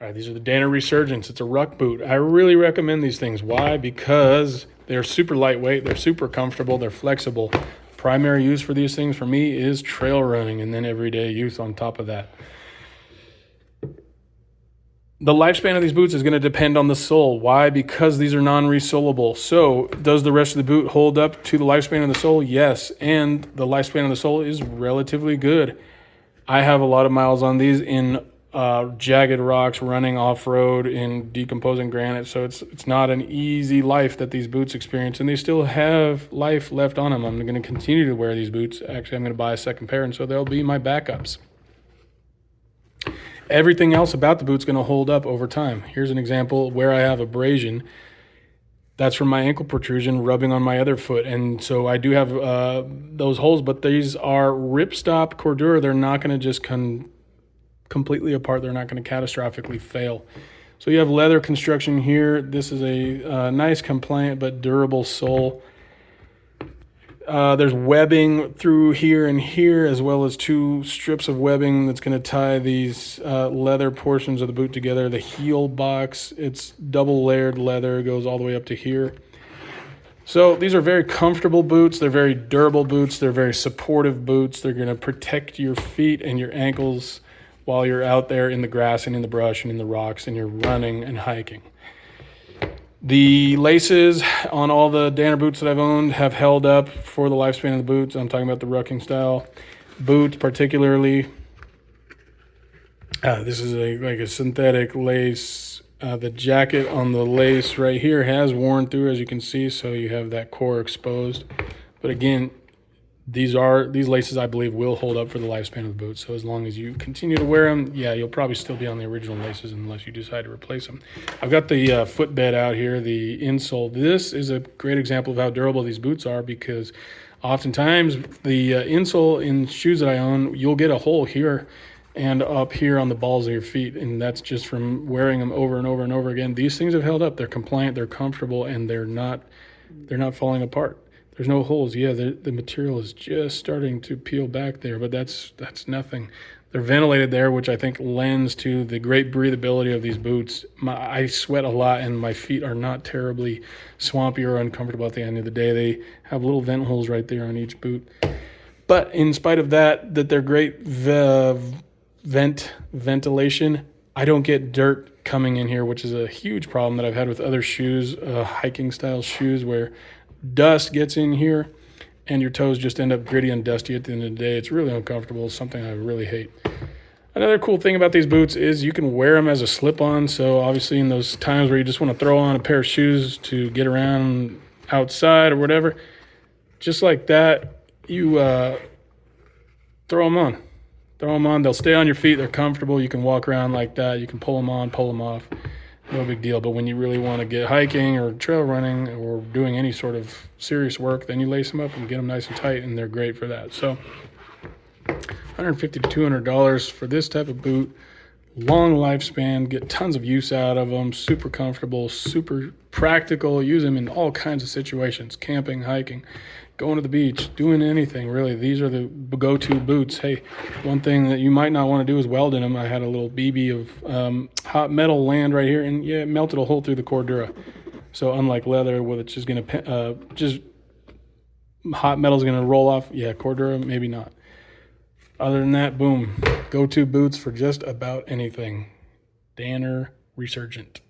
All right, these are the Danner Resurgents. It's a ruck boot. I really recommend these things. Why? Because they're super lightweight, they're super comfortable, they're flexible. Primary use for these things for me is trail running, and then everyday use on top of that. The lifespan of these boots is going to depend on the sole. Why? Because these are non-resolable. So does the rest of the boot hold up to the lifespan of the sole? Yes, and the lifespan of the sole is relatively good. I have a lot of miles on these in jagged rocks, running off-road in decomposing granite, so it's not an easy life that these boots experience, and they still have life left on them. I'm going to continue to wear these boots. Actually, I'm going to buy a second pair, and so they'll be my backups. Everything else about the boot's going to hold up over time. Here's an example where I have abrasion. That's from my ankle protrusion rubbing on my other foot, and so I do have those holes, but these are ripstop Cordura. They're not going to just completely apart. They're not going to catastrophically fail. So you have leather construction here. This is a nice, compliant but durable sole. There's webbing through here and here, as well as two strips of webbing that's going to tie these leather portions of the boot together. The heel box, it's double layered leather, goes all the way up to here. So these are very comfortable boots. They're very durable boots. They're very supportive boots. They're going to protect your feet and your ankles while you're out there in the grass and in the brush and in the rocks and you're running and hiking. The laces on all the Danner boots that I've owned have held up for the lifespan of the boots. I'm talking about the rucking style boots particularly. This is like a synthetic lace. The jacket on the lace right here has worn through, as you can see, so you have that core exposed. But again, these laces, I believe, will hold up for the lifespan of the boot. So as long as you continue to wear them, yeah, you'll probably still be on the original laces unless you decide to replace them. I've got the footbed out here, the insole. This is a great example of how durable these boots are, because oftentimes the insole in shoes that I own, you'll get a hole here and up here on the balls of your feet, and that's just from wearing them over and over and over again. These things have held up. They're compliant, they're comfortable, and they're not falling apart. There's no holes. Yeah, the material is just starting to peel back there, but that's nothing. They're ventilated there, which I think lends to the great breathability of these boots. I sweat a lot, and my feet are not terribly swampy or uncomfortable at the end of the day. They have little vent holes right there on each boot. But in spite of that they're great ventilation, I don't get dirt coming in here, which is a huge problem that I've had with other shoes, hiking style shoes, where dust gets in here and your toes just end up gritty and dusty at the end of the day. It's really uncomfortable. It's something I really hate. Another cool thing about these boots is you can wear them as a slip-on. So obviously in those times where you just want to throw on a pair of shoes to get around outside or whatever, just like that, you throw them on. Throw them on. They'll stay on your feet. They're comfortable. You can walk around like that. You can pull them on, pull them off. No big deal. But when you really want to get hiking or trail running or doing any sort of serious work, then you lace them up and get them nice and tight, and they're great for that. So $150 to $200 for this type of boot. Long lifespan, get tons of use out of them, super comfortable, super practical, use them in all kinds of situations, camping, hiking, going to the beach, doing anything, really. These are the go-to boots. Hey, one thing that you might not want to do is weld in them. I had a little BB of hot metal land right here, and yeah, it melted a hole through the Cordura. So unlike leather, which is going to just hot metal is going to roll off, yeah, Cordura, maybe not. Other than that, boom, go-to boots for just about anything. Danner Resurgent.